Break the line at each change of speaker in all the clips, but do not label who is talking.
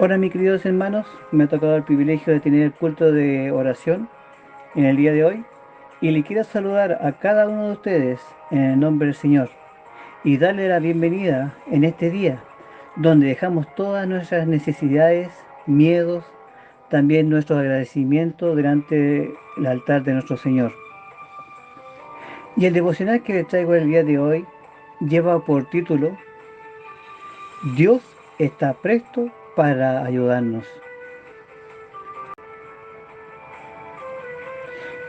Hola mis queridos hermanos, me ha tocado el privilegio de tener el culto de oración en el día de hoy y le quiero saludar a cada uno de ustedes en el nombre del Señor y darle la bienvenida en este día donde dejamos todas nuestras necesidades, miedos, también nuestro agradecimiento delante del altar de nuestro Señor. Y el devocional que les traigo el día de hoy lleva por título Dios está presto para ayudarnos.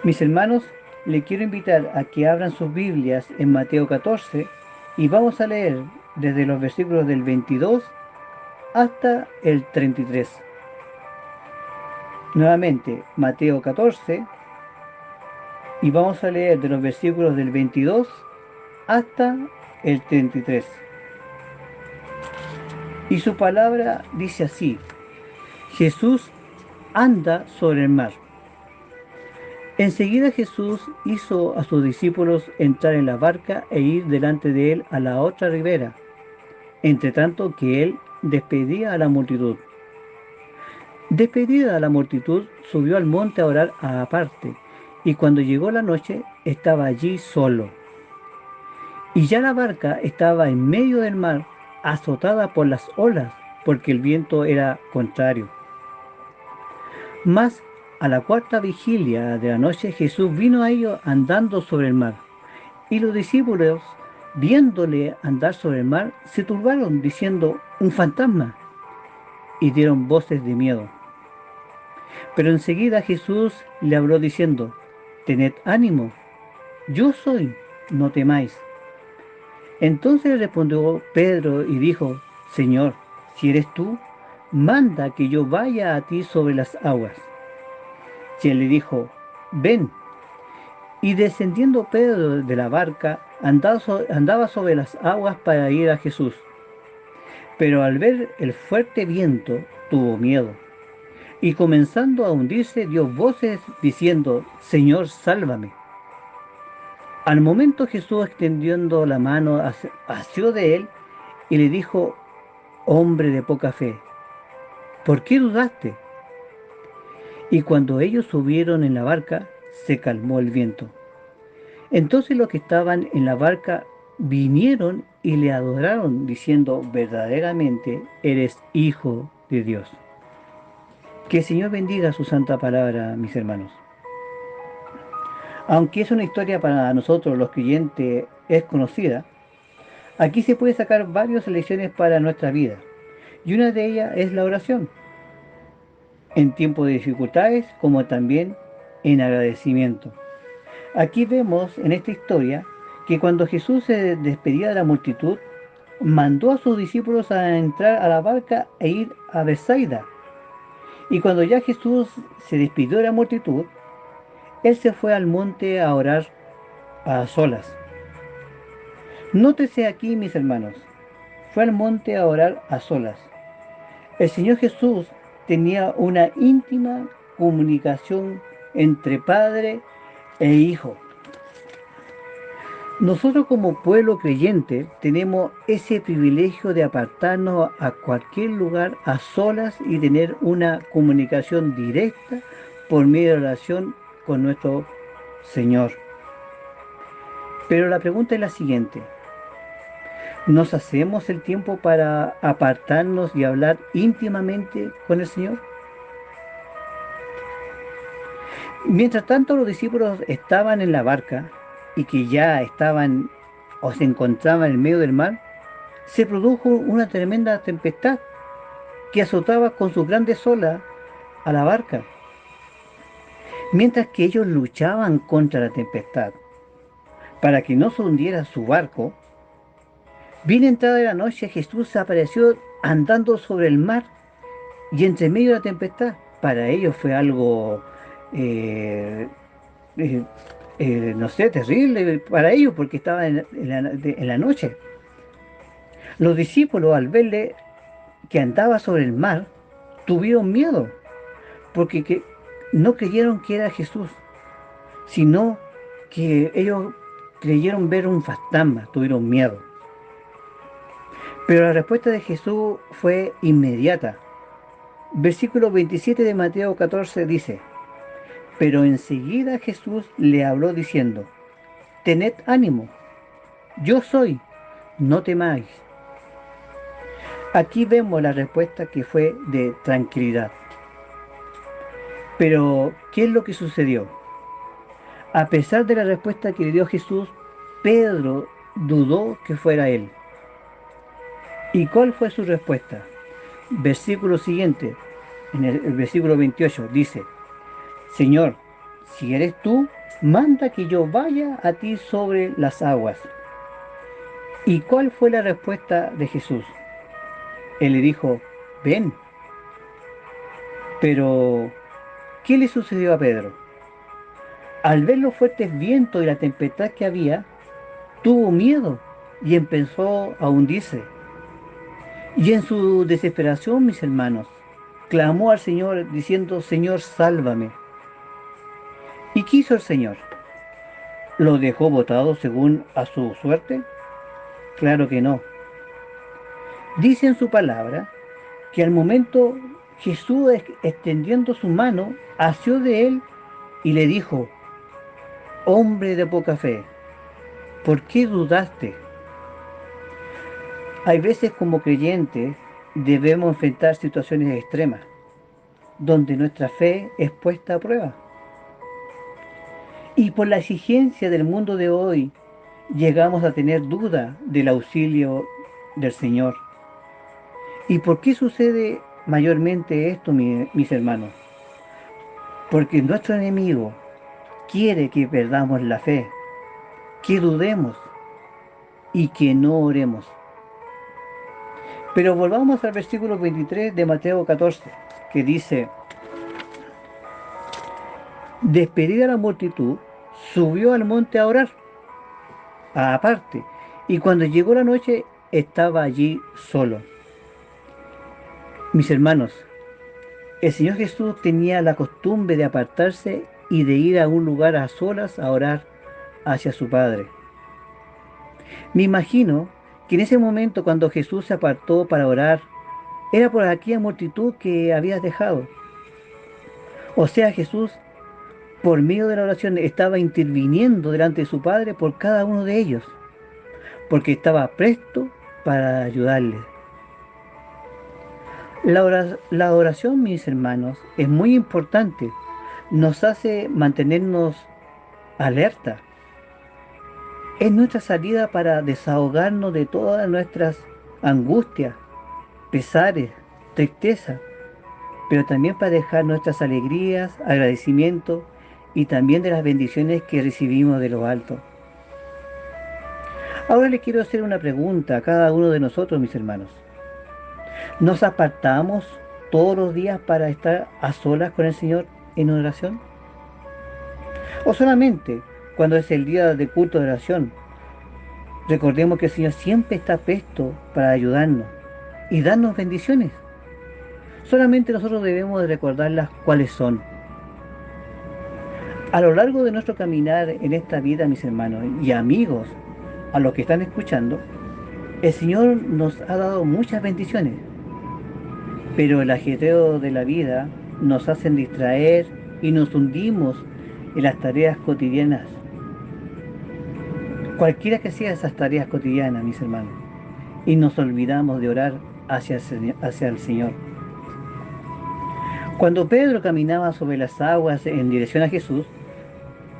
Mis hermanos, le quiero invitar a que abran sus Biblias en Mateo 14 y vamos a leer desde los versículos del 22 hasta el 33. Nuevamente, Mateo 14 y vamos a leer de los versículos del 22 hasta el 33. Y su palabra dice así: Jesús anda sobre el mar. Enseguida Jesús hizo a sus discípulos entrar en la barca e ir delante de él a la otra ribera, entre tanto que él despedía a la multitud. Despedida a la multitud, subió al monte a orar aparte, y cuando llegó la noche, estaba allí solo. Y ya la barca estaba en medio del mar, azotada por las olas, porque el viento era contrario. Mas a la cuarta vigilia de la noche, Jesús vino a ellos andando sobre el mar. Y los discípulos, viéndole andar sobre el mar, se turbaron, diciendo: un fantasma, y dieron voces de miedo. Pero enseguida Jesús le habló diciendo: tened ánimo, yo soy, no temáis. Entonces respondió Pedro y dijo: Señor, si eres tú, manda que yo vaya a ti sobre las aguas. Y él le dijo: ven. Y descendiendo Pedro de la barca, andaba sobre las aguas para ir a Jesús. Pero al ver el fuerte viento, tuvo miedo. Y comenzando a hundirse, dio voces diciendo: Señor, sálvame. Al momento Jesús, extendiendo la mano, asió de él y le dijo: hombre de poca fe, ¿por qué dudaste? Y cuando ellos subieron en la barca, se calmó el viento. Entonces los que estaban en la barca vinieron y le adoraron, diciendo: verdaderamente eres Hijo de Dios. Que el Señor bendiga su santa palabra, mis hermanos. Aunque es una historia para nosotros los creyentes es conocida, aquí se puede sacar varias lecciones para nuestra vida. Y una de ellas es la oración, en tiempos de dificultades como también en agradecimiento. Aquí vemos en esta historia que cuando Jesús se despedía de la multitud, mandó a sus discípulos a entrar a la barca e ir a Bethsaida. Y cuando ya Jesús se despidió de la multitud, él se fue al monte a orar a solas. Nótese aquí, mis hermanos, fue al monte a orar a solas. El Señor Jesús tenía una íntima comunicación entre Padre e Hijo. Nosotros como pueblo creyente tenemos ese privilegio de apartarnos a cualquier lugar a solas y tener una comunicación directa por medio de la oración con nuestro Señor. Pero la pregunta es la siguiente: ¿nos hacemos el tiempo para apartarnos y hablar íntimamente con el Señor? Mientras tanto, los discípulos estaban en la barca y que ya estaban o se encontraban en medio del mar, se produjo una tremenda tempestad que azotaba con sus grandes olas a la barca. Mientras que ellos luchaban contra la tempestad para que no se hundiera su barco, bien entrada la noche Jesús apareció andando sobre el mar y entre medio de la tempestad. Para ellos fue algo, eh, eh, no sé, terrible para ellos porque estaba en la noche. Los discípulos, al verle que andaba sobre el mar, tuvieron miedo porque no creyeron que era Jesús, sino que ellos creyeron ver un fantasma, tuvieron miedo. Pero la respuesta de Jesús fue inmediata. Versículo 27 de Mateo 14 dice: pero enseguida Jesús le habló diciendo: tened ánimo, yo soy, no temáis. Aquí vemos la respuesta que fue de tranquilidad. Pero, ¿qué es lo que sucedió? A pesar de la respuesta que le dio Jesús, Pedro dudó que fuera él. ¿Y cuál fue su respuesta? Versículo siguiente, en el versículo 28, dice: Señor, si eres tú, manda que yo vaya a ti sobre las aguas. ¿Y cuál fue la respuesta de Jesús? Él le dijo: ven. Pero, ¿qué le sucedió a Pedro? Al ver los fuertes vientos y la tempestad que había, tuvo miedo y empezó a hundirse. Y en su desesperación, mis hermanos, clamó al Señor diciendo: Señor, sálvame. ¿Y qué hizo el Señor? ¿Lo dejó botado según a su suerte? Claro que no. Dice en su palabra que al momento Jesús, extendiendo su mano, asió de él y le dijo: hombre de poca fe, ¿por qué dudaste? Hay veces como creyentes debemos enfrentar situaciones extremas, donde nuestra fe es puesta a prueba. Y por la exigencia del mundo de hoy, llegamos a tener duda del auxilio del Señor. ¿Y por qué sucede mayormente esto, mis hermanos? Porque nuestro enemigo quiere que perdamos la fe, que dudemos y que no oremos. Pero volvamos al versículo 23 de Mateo 14, que dice: despedida la multitud, subió al monte a orar, aparte, y cuando llegó la noche estaba allí solo. Mis hermanos, el Señor Jesús tenía la costumbre de apartarse y de ir a un lugar a solas a orar hacia su Padre. Me imagino que en ese momento, cuando Jesús se apartó para orar, era por aquella multitud que había dejado. O sea, Jesús, por medio de la oración, estaba interviniendo delante de su Padre por cada uno de ellos, porque estaba presto para ayudarles. La oración, mis hermanos, es muy importante. Nos hace mantenernos alerta. Es nuestra salida para desahogarnos de todas nuestras angustias, pesares, tristeza, pero también para dejar nuestras alegrías, agradecimientos y también de las bendiciones que recibimos de lo alto. Ahora le quiero hacer una pregunta a cada uno de nosotros, mis hermanos. ¿Nos apartamos todos los días para estar a solas con el Señor en oración? ¿O solamente cuando es el día de culto de oración? Recordemos que el Señor siempre está presto para ayudarnos y darnos bendiciones. Solamente nosotros debemos de recordarlas cuáles son. A lo largo de nuestro caminar en esta vida, mis hermanos y amigos, a los que están escuchando, el Señor nos ha dado muchas bendiciones, pero el ajetreo de la vida nos hacen distraer y nos hundimos en las tareas cotidianas. Cualquiera que sean esas tareas cotidianas, mis hermanos, y nos olvidamos de orar hacia el Señor. Cuando Pedro caminaba sobre las aguas en dirección a Jesús,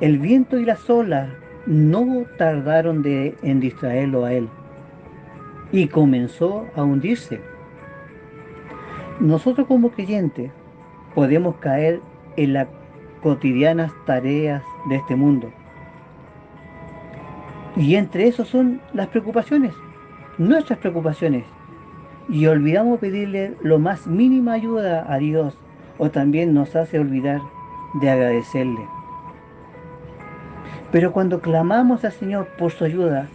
el viento y las olas no tardaron en distraerlo a él, y comenzó a hundirse. Nosotros como creyentes podemos caer en las cotidianas tareas de este mundo. Y entre esos son las preocupaciones, nuestras preocupaciones. Y olvidamos pedirle lo más mínima ayuda a Dios, o también nos hace olvidar de agradecerle. Pero cuando clamamos al Señor por su ayuda,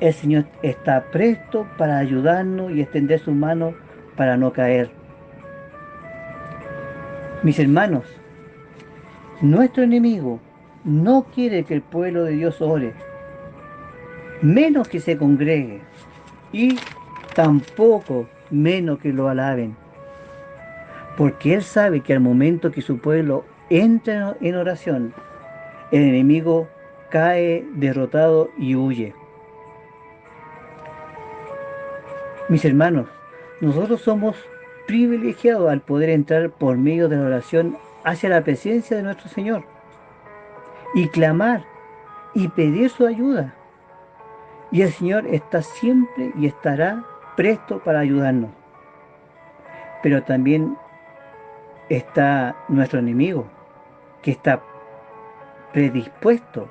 el Señor está presto para ayudarnos y extender su mano para no caer. Mis hermanos, nuestro enemigo no quiere que el pueblo de Dios ore, menos que se congregue, y tampoco menos que lo alaben. porque Él sabe que al momento que su pueblo entra en oración, el enemigo cae derrotado y huye. Mis hermanos, nosotros somos privilegiados al poder entrar por medio de la oración hacia la presencia de nuestro Señor y clamar y pedir su ayuda. Y el Señor está siempre y estará presto para ayudarnos. Pero también está nuestro enemigo, que está predispuesto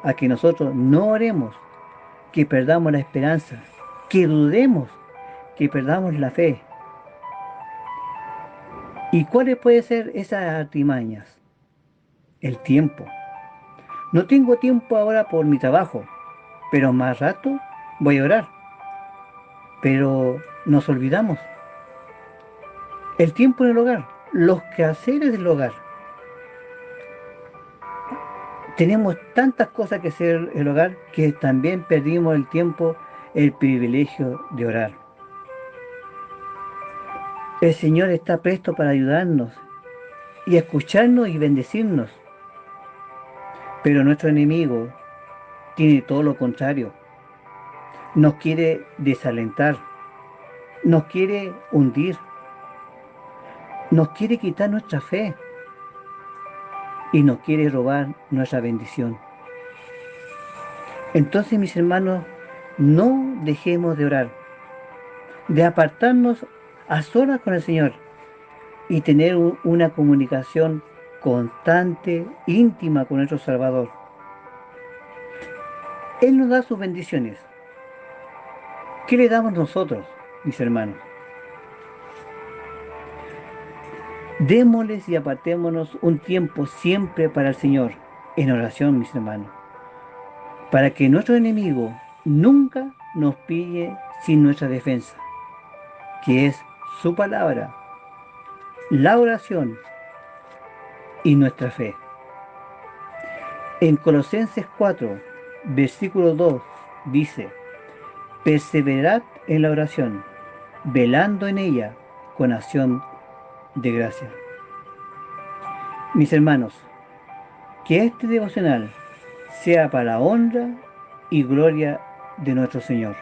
a que nosotros no oremos, que perdamos la esperanza, que dudemos, que perdamos la fe. ¿Y cuáles pueden ser esas artimañas? El tiempo. No tengo tiempo ahora por mi trabajo, pero más rato voy a orar. Pero nos olvidamos. El tiempo en el hogar, los quehaceres del hogar. Tenemos tantas cosas que hacer en el hogar que también perdimos el tiempo, el privilegio de orar. El Señor está presto para ayudarnos y escucharnos y bendecirnos. Pero nuestro enemigo tiene todo lo contrario. Nos quiere desalentar, nos quiere hundir, nos quiere quitar nuestra fe y nos quiere robar nuestra bendición. Entonces, mis hermanos, no dejemos de orar, de apartarnos a solas con el Señor y tener una comunicación constante, íntima con nuestro Salvador. Él nos da sus bendiciones. ¿Qué le damos nosotros, mis hermanos? Démosles y apartémonos un tiempo siempre para el Señor, en oración, mis hermanos, para que nuestro enemigo nunca nos pille sin nuestra defensa, que es su palabra, la oración y nuestra fe. En Colosenses 4, versículo 2, dice: perseverad en la oración, velando en ella con acción de gracia. Mis hermanos, que este devocional sea para la honra y gloria de nuestro Señor.